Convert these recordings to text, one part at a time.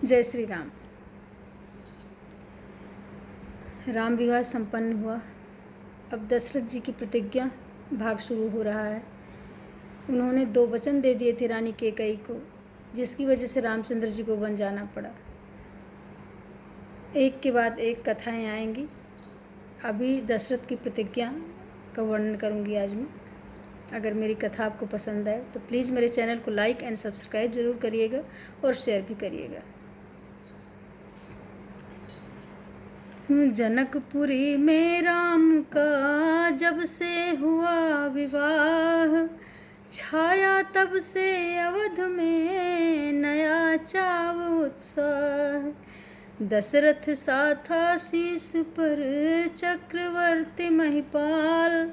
जय श्री राम। राम विवाह संपन्न हुआ। अब दशरथ जी की प्रतिज्ञा भाग शुरू हो रहा है। उन्होंने 2 वचन दे दिए थे रानी कैकेयी को, जिसकी वजह से रामचंद्र जी को वन जाना पड़ा। एक के बाद एक कथाएं आएंगी। अभी दशरथ की प्रतिज्ञा का वर्णन करूंगी आज मैं। अगर मेरी कथा आपको पसंद आए तो प्लीज़ मेरे चैनल को लाइक एंड सब्सक्राइब ज़रूर करिएगा और शेयर भी करिएगा। जनकपुरी में राम का जब से हुआ विवाह, छाया तब से अवध में नया चाव उत्साह। दशरथ सा था शीश पर चक्रवर्ती महिपाल,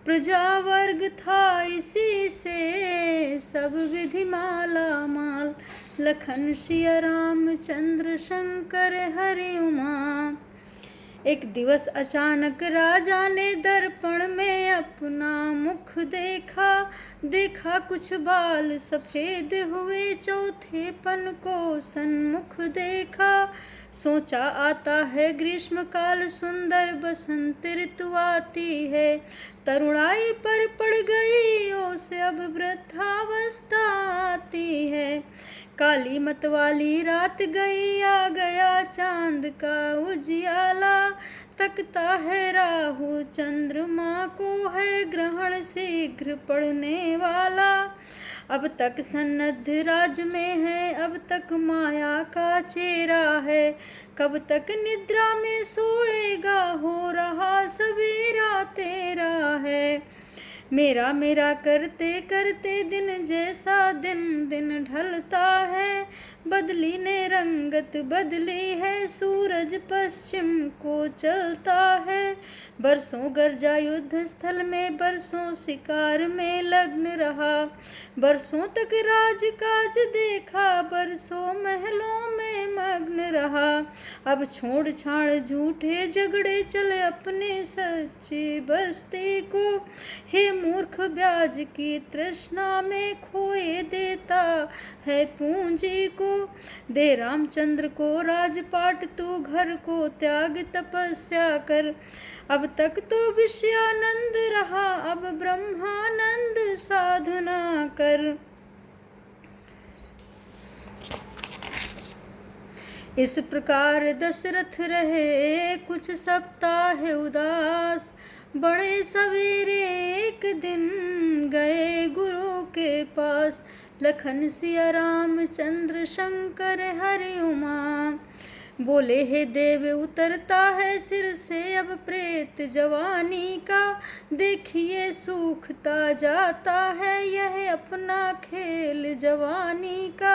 प्रजा वर्ग था इसी से सब विधि माला माल। लखन सिया रामचंद्र शंकर हरि उमा। एक दिवस अचानक राजा ने दर्पण में अपना मुख देखा, देखा कुछ बाल सफेद हुए, चौथे पन को सन्मुख देखा। सोचा आता है ग्रीष्म काल, सुंदर बसंत ऋतु आती है। तरुणाई पर पड़ गई ओस, अब वृद्धावस्था आती है। काली मतवाली रात गई, आ गया चांद का उजियाला। तकता है राहु चंद्रमा को, है ग्रहण शीघ्र पड़ने वाला। अब तक सन्नद्ध राज में है, अब तक माया का चेहरा है। कब तक निद्रा में सोएगा, हो रहा सवेरा तेरा है। मेरा मेरा करते करते दिन जैसा दिन दिन ढलता है। बदली ने रंगत बदली है, सूरज पश्चिम को चलता है। बरसों गरजा युद्ध स्थल में, बरसों शिकार में लग्न रहा। बरसों तक राजकाज देखा, बरसों महलों में मग्न रहा। अब छोड़ छाड़ झूठे झगड़े चले अपने सच्चे बस्ती को। हे मूर्ख ब्याज की तृष्णा में खोए देता है पूंजी को। दे रामचंद्र को राजपाट, तू घर को त्याग तपस्या कर। अब तक तो विषयानंद रहा, अब ब्रह्मानंद साधना कर। इस प्रकार दशरथ रहे कुछ सप्ताह उदास। बड़े सवेरे एक दिन गए गुरु के पास, लखन सिया रामचंद्र शंकर हरि उमा। बोले हे देव, उतरता है सिर से अब प्रेत जवानी का। देखिए सूखता जाता है यह अपना खेल जवानी का।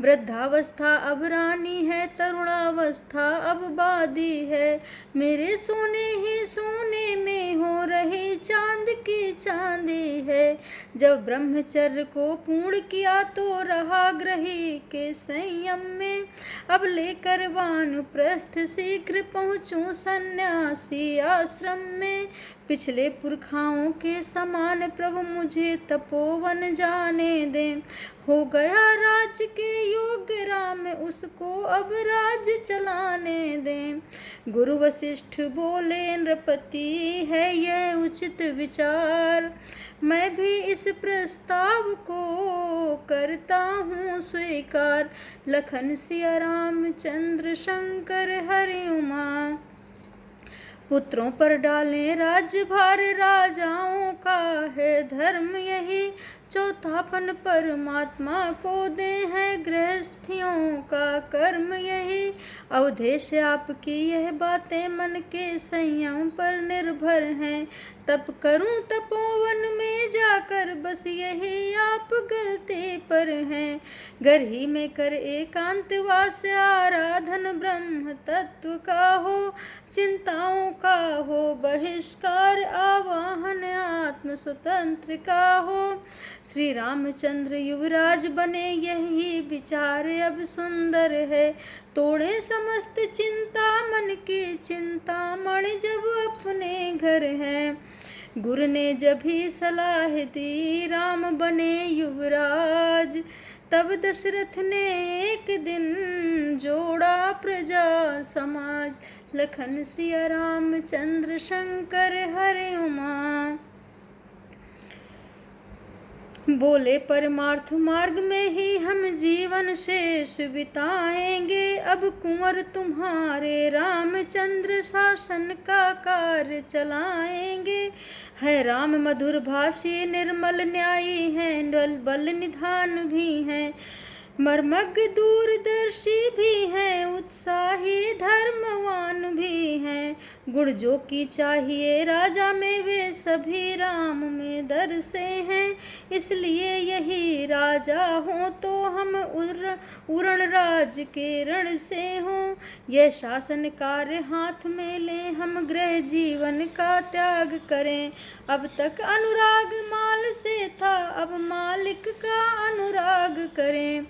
वृद्धावस्था अब रानी है, तरुणावस्था अब बादी है। मेरे सोने ही सोने में हो रही चांद की चांदी है। जब ब्रह्मचर्य को पूर्ण किया तो रहा ग्रही के संयम में। अब लेकर वानप्रस्थ शीघ्र पहुँचूं सन्यासी आश्रम में। पिछले पुरखाओं के समान प्रभु मुझे तपोवन जाने दें। हो गया राज्य के योग्य राम, उसको अब राज चलाने दें। गुरु वशिष्ठ बोले नृपति है यह उचित विचार। मैं भी इस प्रस्ताव को करता हूँ स्वीकार। लखन सिया रामचंद्र शंकर हरि उमा। पुत्रों पर डालें राज्यभार, राजाओं का है धर्म यही। चौथापन परमात्मा को दे है, गृहस्थियों का कर्म यही। अवधेश आपकी यह बातें मन के संयम पर निर्भर हैं। तप करूं तपोवन में जाकर, बस यही आप गलती पर हैं। घर ही में कर एकांतवास, आराधन ब्रह्म तत्व का हो। चिंताओं का हो बहिष्कार, आवाहन आत्म स्वतंत्र का हो। श्री रामचंद्र युवराज बने यही विचार अब सुंदर है। तोड़े समस्त चिंता मन की चिंतामणि जब अपने घर है। गुरु ने जब ही सलाह दी, राम बने युवराज। तब दशरथ ने एक दिन जोड़ा प्रजा समाज, लखन सिया रामचंद्र शंकर हरि उमा। बोले परमार्थ मार्ग में ही हम जीवन शेष बिताएंगे, अब कुंवर तुम्हारे रामचंद्र शासन का कार्य चलाएंगे। है राम मधुर भाषी निर्मल न्यायी हैं, बल निधान भी हैं, मर्मज्ञ दूरदर्शी भी हैं, उत्साही धर्मवान भी हैं। गुण जो की चाहिए राजा में वे सभी राम में दरसे हैं, इसलिए यही राजा हो तो हम उरण राज के रण से हों। यह शासन कार्य हाथ में लें, हम गृह जीवन का त्याग करें। अब तक अनुराग माल से था, अब मालिक का अनुराग करें।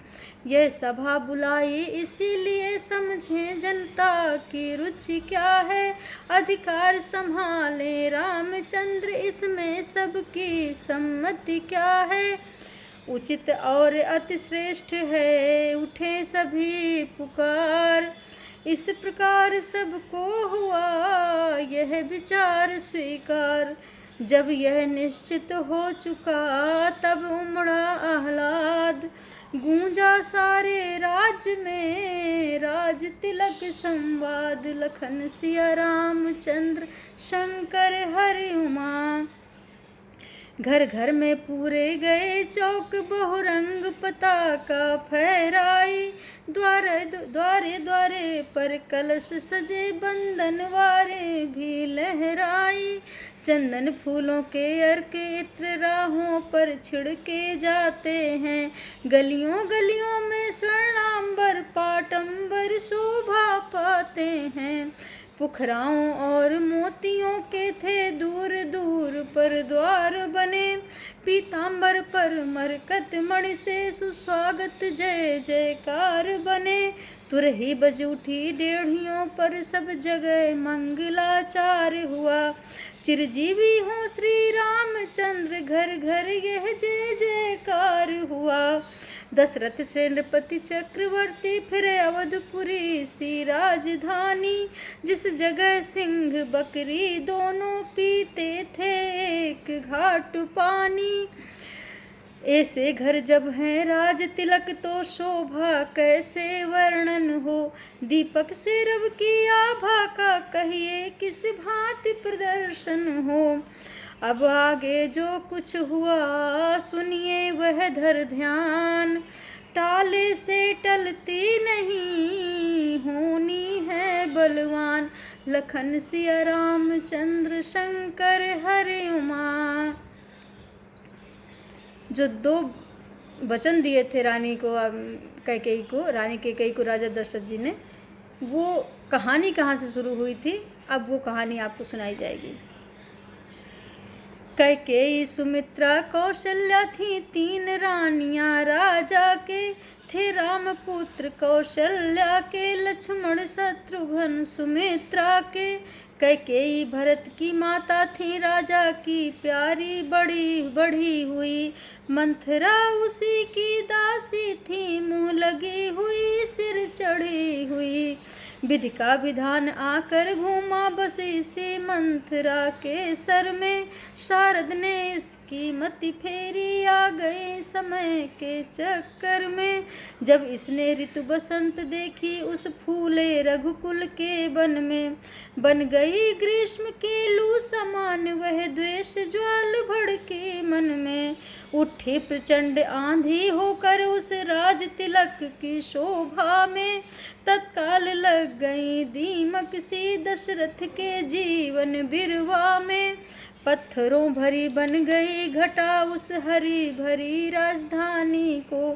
यह सभा बुलाई इसीलिए समझें जनता की रुचि क्या है, अधिकार संभाले रामचंद्र इसमें सबकी सम्मति क्या है। उचित और अति श्रेष्ठ है उठे सभी पुकार, इस प्रकार सबको हुआ यह विचार स्वीकार। जब यह निश्चित हो चुका तब उमड़ा आह्लाद, गूंजा सारे राज्य में राज तिलक संवाद, लखन सिया रामचंद्र शंकर हरि उमा। घर घर में पूरे गए चौक बहुरंग पताका फहराई, द्वारे द्वारे द्वारे पर कलश सजे बंधनवारे भी लहराई। चंदन फूलों के अर्क इत्र राहों पर छिड़के जाते हैं, गलियों गलियों में स्वर्णांबर पाटंबर शोभा पाते हैं। पुखराओं और मोतियों के थे दूर दूर पर द्वार बने, पीतांबर पर मरकत मणि से सुस्वागत जय जयकार बने। तुरही बज उठी डेढ़ियों पर सब जगह मंगलाचार हुआ, चिरजीवी हो श्री रामचंद्र घर घर यह जय जयकार हुआ। दशरथ से नृपति चक्रवर्ती फिरे अवधपुरी सी राजधानी, जिस जगह सिंह बकरी दोनों पीते थे एक घाट पानी। ऐसे घर जब हैं राज तिलक तो शोभा कैसे वर्णन हो, दीपक से रव की आभा का कहिए किस भांति प्रदर्शन हो। अब आगे जो कुछ हुआ सुनिए वह धर ध्यान, टाले से टलती नहीं होनी है बलवान, लखन सिया रामचंद्र शंकर हरि उमा। जो दो वचन दिए थे रानी को कैकेयी को, रानी कैकेयी को राजा दशरथ जी ने, वो कहानी कहाँ से शुरू हुई थी, अब वो कहानी आपको सुनाई जाएगी। कैकेयी सुमित्रा कौशल्या थी तीन रानियां राजा के, थे राम पुत्र कौशल्या के लक्ष्मण शत्रुघ्न सुमित्रा के। कैकेयी भरत की माता थी राजा की प्यारी बड़ी बढ़ी हुई, मंथरा उसी की दासी थी मुँह लगी हुई सिर चढ़ी हुई। विधि का विधान आकर घूमा बस इसी मंथरा के सर में, शारद ने इसकी मति फेरी आ गई समय के चक्कर में। जब इसने ऋतु बसंत देखी उस फूले रघुकुल के वन में, बन गई ग्रीष्म के लू समान वह द्वेष ज्वाल भड़के मन में। उठी प्रचंड आंधी होकर उस राज तिलक की शोभा में, तत्काल लग गई दीमक सी दशरथ के जीवन बिरवा में। पत्थरों भरी बन गई घटा उस हरी भरी राजधानी को,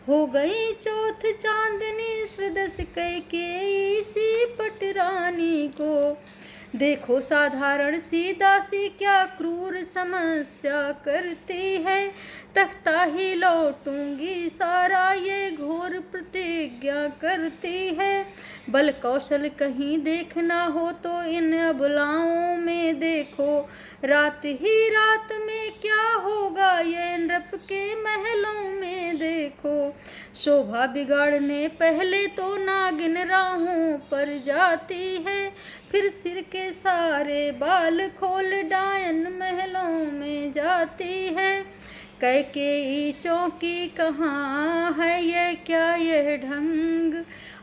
हो गई चौथ चांदनी श्रदस कैकेयी सी पटरानी को। देखो साधारण सी दासी क्या क्रूर समस्या करती है, तख्ता ही लौटूंगी सारा ये घोर प्रतिज्ञा प्रतिज्ञा करती है। बल कौशल कहीं देखना हो तो इन अबलाओं में देखो, रात ही रात में क्या होगा ये नृप के महलों में देखो। शोभा बिगाड़ने पहले तो नागिन राहों पर जाती है, फिर सिर के सारे बाल खोल डायन महलों में जाती है। कैकेयी चौकी कहाँ है ये क्या यह ढंग,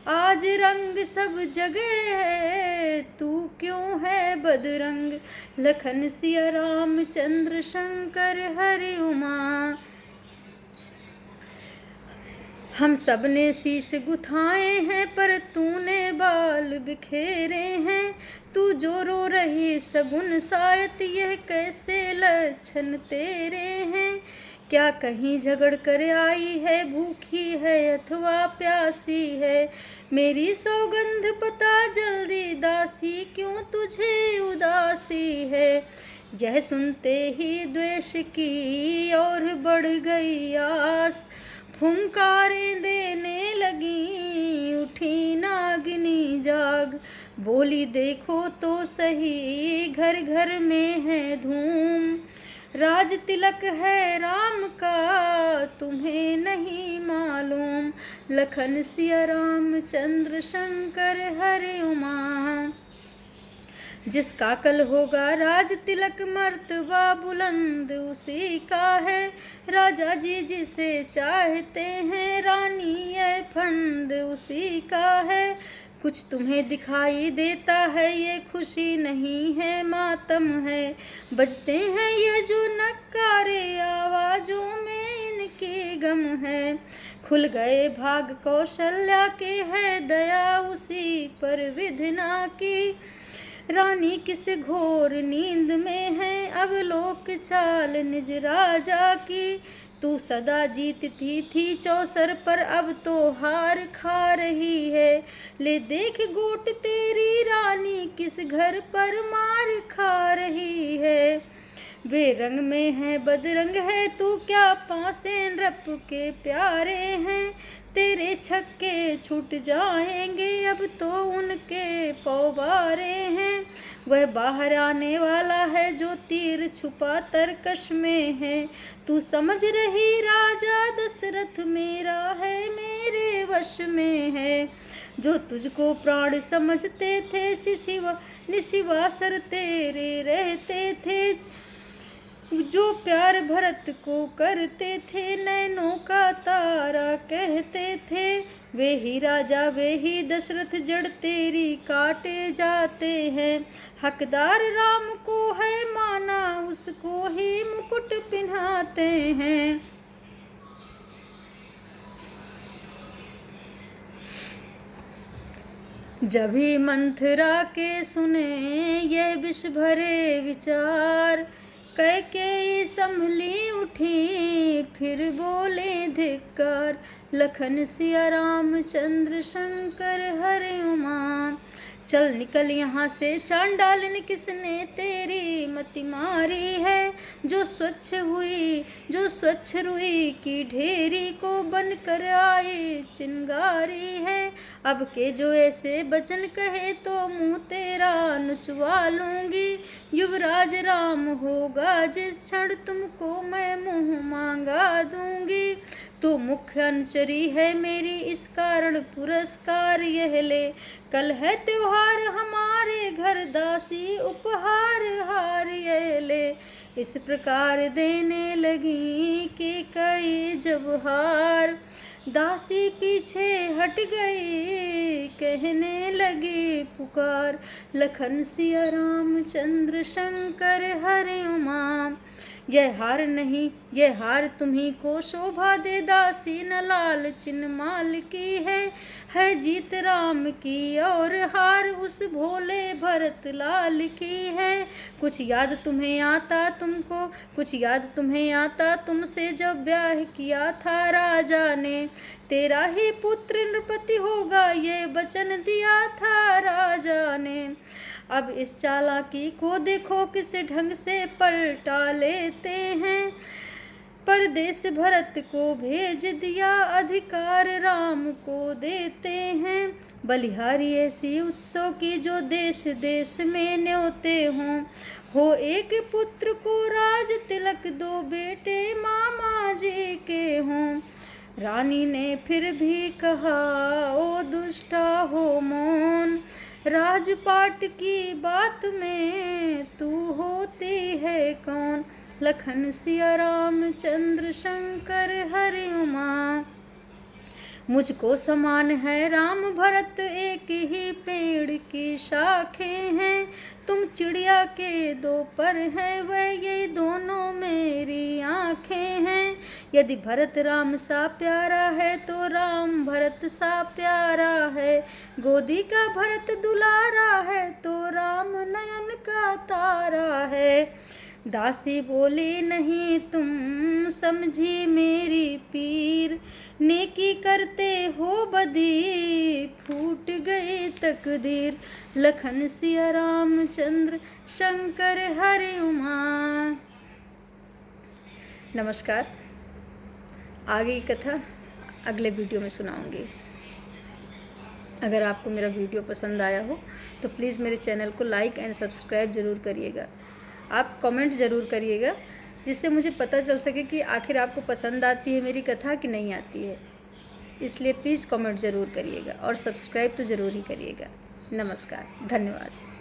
आज रंग सब जगह है तू क्यों है बदरंग। लखन सिया रामचंद्र शंकर हरि उमा। हम सब ने शीश गुथाए हैं पर तूने बाल बिखेरे हैं, तू जो रो रही सगुन सायत यह कैसे लक्षण तेरे हैं। क्या कहीं झगड़ कर आई है, भूखी है अथवा प्यासी है, मेरी सौगंध पता जल्दी दासी क्यों तुझे उदासी है। यह सुनते ही द्वेष की और बढ़ गई आस, फुंकारें देने लगी उठी नागिनी जाग। बोली देखो तो सही घर घर में है धूम, राज तिलक है राम का तुम्हें नहीं मालूम। लखन सिया रामचंद्र शंकर हरि उमा। जिसका कल होगा राज तिलक मर्तबा बुलंद उसी का है, राजा जी जिसे चाहते हैं रानी ये फंद उसी का है। कुछ तुम्हें दिखाई देता है ये खुशी नहीं है मातम है, बजते हैं ये जो नक्कारे आवाजों में इनके गम है। खुल गए भाग कौशल्या के है दया उसी पर विधना की, रानी किस घोर नींद में है अब लोक चाल निज राजा की। तू सदा जीतती थी चौसर पर अब तो हार खा रही है, ले देख गोट तेरी रानी किस घर पर मार खा रही है। वे रंग में है बदरंग है तू क्या पासे नृप के प्यारे हैं, तेरे छक्के छूट जाएंगे अब तो उनके पौवारे हैं। वह बाहर आने वाला है जो तीर छुपा तरकश में है, तू समझ रही राजा दशरथ मेरा है मेरे वश में है। जो तुझको प्राण समझते थे निशिवासर तेरे रहते थे, जो प्यार भरत को करते थे नैनों का तारा कहते थे। वे ही राजा वे ही दशरथ जड़ तेरी काटे जाते हैं, हकदार राम को है माना उसको ही मुकुट पिन्हाते हैं। जब ही मंथरा के सुने यह विष भरे विचार, कैकेयी संभली उठी फिर बोले धिक्कार। लखन सिया रामचंद्र शंकर हरि उमा। चल निकल यहाँ से चांडालिन किसने तेरी मति मारी है, जो स्वच्छ रुई की ढेरी को बनकर आई चिंगारी है। अब के जो ऐसे बचन कहे तो मुँह तेरा नुचवा लूँगी, युवराज राम होगा जिस क्षण तुमको मैं मुँह मांगा दूँगी। तो मुख्य अनुचरी है मेरी इस कारण पुरस्कार यह ले, कल है त्योहार हमारे घर दासी उपहार हार यह ले। इस प्रकार देने लगी कि कई जब हार, दासी पीछे हट गई कहने लगी पुकार। लखन सिया रामचंद्र शंकर हरि उमा। यह हार नहीं यह हार तुम्ही को शोभा दे दासी न लाल चिन्ह माल की है जीत राम की और हार उस भोले भरत लाल की है। कुछ याद तुम्हें आता तुमसे जब ब्याह किया था राजा ने, तेरा ही पुत्र नृपति होगा ये वचन दिया था राजा ने। अब इस चालाकी को देखो किस ढंग से पलटा लेते हैं, परदेस भरत को भेज दिया, अधिकार राम को देते हैं। बलिहारी ऐसी उत्सव की जो देश देश में न्योते हों। हो एक पुत्र को राज तिलक, दो बेटे मामा जी के हों। रानी ने फिर भी कहा ओ दुष्टा हो मौन, राजपाट की बात में तू होती है कौन। लखन सिया रामचंद्र शंकर हरि उमा, मुझको समान है राम भरत, एक ही पेड़ की शाखें हैं। तुम चिड़िया के दो पर हैं, वह ये दोनों मेरी आँखें हैं। यदि भरत राम सा प्यारा है तो राम भरत सा प्यारा है। गोदी का भरत दुलारा है तो राम नयन का तारा है। दासी बोली नहीं तुम समझी मेरी पीर, नेकी करते हो बदी फूट गई तकदीर। लखन सिया रामचंद्र शंकर हरि उमा। नमस्कार, आगे की कथा अगले वीडियो में सुनाऊंगी। अगर आपको मेरा वीडियो पसंद आया हो तो प्लीज़ मेरे चैनल को लाइक एंड सब्सक्राइब ज़रूर करिएगा। आप कमेंट ज़रूर करिएगा, जिससे मुझे पता चल सके कि आखिर आपको पसंद आती है मेरी कथा कि नहीं आती है। इसलिए प्लीज़ कमेंट ज़रूर करिएगा और सब्सक्राइब तो ज़रूर ही करिएगा। नमस्कार, धन्यवाद।